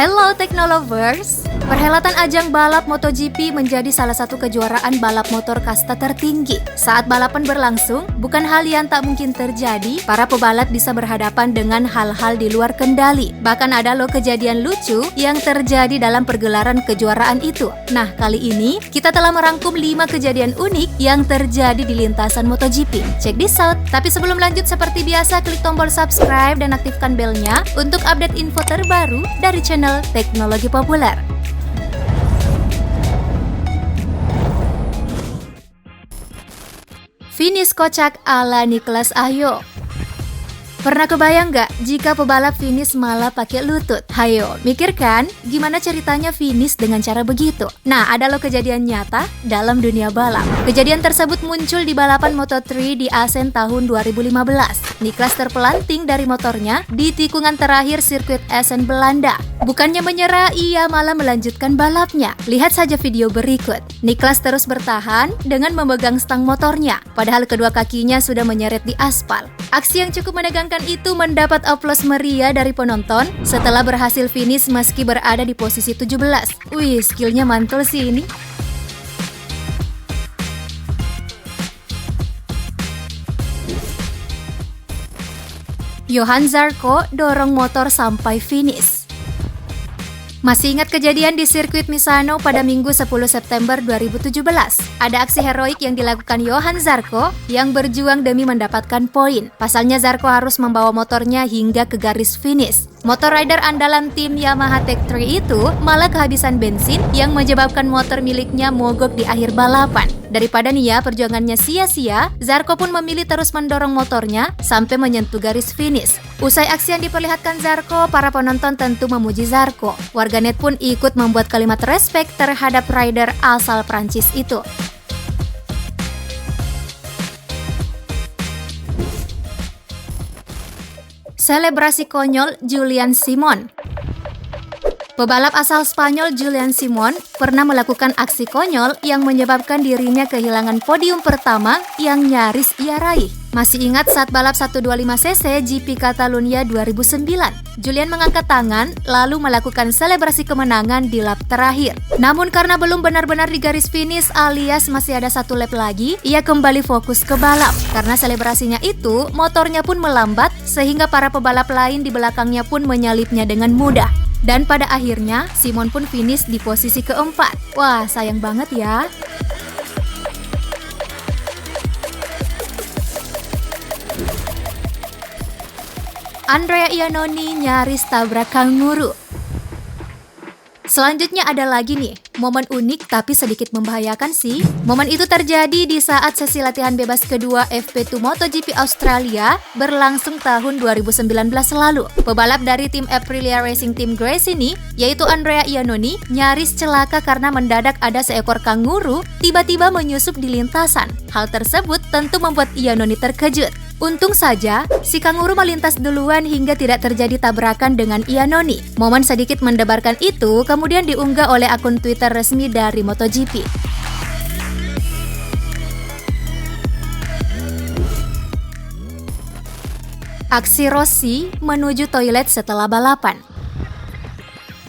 Hello Technolovers! Perhelatan ajang balap MotoGP menjadi salah satu kejuaraan balap motor kasta tertinggi. Saat balapan berlangsung, bukan hal yang tak mungkin terjadi, para pebalap bisa berhadapan dengan hal-hal di luar kendali. Bahkan ada loh kejadian lucu yang terjadi dalam pergelaran kejuaraan itu. Nah, kali ini kita telah merangkum 5 kejadian unik yang terjadi di lintasan MotoGP. Check this out! Tapi sebelum lanjut, seperti biasa, klik tombol subscribe dan aktifkan belnya untuk update info terbaru dari channel Teknologi Populer. Finish kocak ala Nicolas Ayo. Pernah kebayang nggak jika pebalap finish malah pakai lutut? Hayo, mikir kan gimana ceritanya finish dengan cara begitu? Nah, ada loh kejadian nyata dalam dunia balap. Kejadian tersebut muncul di balapan Moto3 di Assen tahun 2015. Nicolas terpelanting dari motornya di tikungan terakhir sirkuit Assen, Belanda. Bukannya menyerah, ia malah melanjutkan balapnya. Lihat saja video berikut. Nicolas terus bertahan dengan memegang stang motornya, padahal kedua kakinya sudah menyeret di aspal. Aksi yang cukup menegangkan itu mendapat aplaus meriah dari penonton setelah berhasil finish meski berada di posisi 17. Wih, skillnya mantul sih ini. Johann Zarco dorong motor sampai finish. Masih ingat kejadian di sirkuit Misano pada Minggu 10 September 2017? Ada aksi heroik yang dilakukan Johann Zarco yang berjuang demi mendapatkan poin. Pasalnya Zarco harus membawa motornya hingga ke garis finish. Motor rider andalan tim Yamaha Tech3 itu malah kehabisan bensin yang menyebabkan motor miliknya mogok di akhir balapan. Daripada perjuangannya sia-sia, Zarco pun memilih terus mendorong motornya sampai menyentuh garis finish. Usai aksi yang diperlihatkan Zarco, para penonton tentu memuji Zarco. Warganet pun ikut membuat kalimat respect terhadap rider asal Prancis itu. Selebrasi konyol Julian Simon. Pebalap asal Spanyol Julian Simon pernah melakukan aksi konyol yang menyebabkan dirinya kehilangan podium pertama yang nyaris ia raih. Masih ingat saat balap 125cc GP Catalunya 2009? Julian mengangkat tangan lalu melakukan selebrasi kemenangan di lap terakhir. Namun karena belum benar-benar di garis finish alias masih ada 1 lap lagi, ia kembali fokus ke balap. Karena selebrasinya itu, motornya pun melambat sehingga para pebalap lain di belakangnya pun menyalipnya dengan mudah. Dan pada akhirnya, Simon pun finish di posisi keempat. Wah, sayang banget ya. Andrea Iannone nyaris tabrak kanguru. Selanjutnya ada lagi nih, momen unik tapi sedikit membahayakan sih. Momen itu terjadi di saat sesi latihan bebas kedua FP2 MotoGP Australia berlangsung tahun 2019 lalu. Pebalap dari tim Aprilia Racing Team Grace ini, yaitu Andrea Iannone, nyaris celaka karena mendadak ada seekor kanguru tiba-tiba menyusup di lintasan. Hal tersebut tentu membuat Iannone terkejut. Untung saja, si kanguru melintas duluan hingga tidak terjadi tabrakan dengan Iannone. Momen sedikit mendebarkan itu kemudian diunggah oleh akun Twitter resmi dari MotoGP. Aksi Rossi menuju toilet setelah balapan.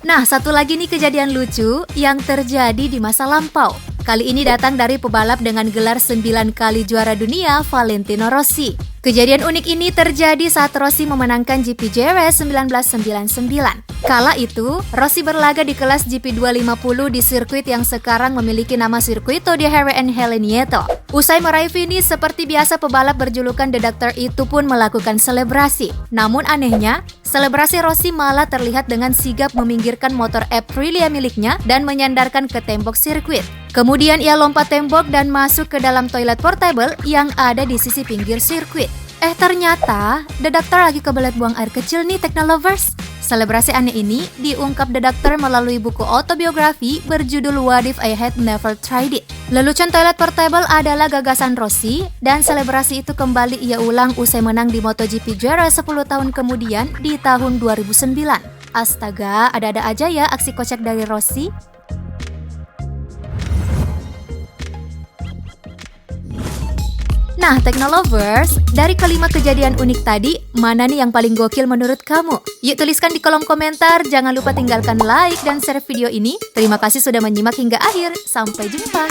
Nah, satu lagi nih kejadian lucu yang terjadi di masa lampau. Kali ini datang dari pebalap dengan gelar 9 kali juara dunia, Valentino Rossi. Kejadian unik ini terjadi saat Rossi memenangkan GP JRS 1999. Kala itu, Rossi berlaga di kelas GP 250 di sirkuit yang sekarang memiliki nama Circuito de Jerez and Helen Nieto. Usai meraih finish, seperti biasa pebalap berjulukan The Doctor itu pun melakukan selebrasi. Namun anehnya, selebrasi Rossi malah terlihat dengan sigap meminggirkan motor Aprilia miliknya dan menyandarkan ke tembok sirkuit. Kemudian ia lompat tembok dan masuk ke dalam toilet portable yang ada di sisi pinggir sirkuit. Ternyata The Doctor lagi kebelet buang air kecil nih, Technolovers. Selebrasi aneh ini diungkap The Doctor melalui buku autobiografi berjudul What If I Had Never Tried It. Lelucon toilet portable adalah gagasan Rossi dan selebrasi itu kembali ia ulang usai menang di MotoGP juara 10 tahun kemudian di tahun 2009. Astaga, ada-ada aja ya aksi kocak dari Rossi. Nah, Teknolovers, dari kelima kejadian unik tadi, mana nih yang paling gokil menurut kamu? Yuk tuliskan di kolom komentar, jangan lupa tinggalkan like dan share video ini. Terima kasih sudah menyimak hingga akhir, sampai jumpa.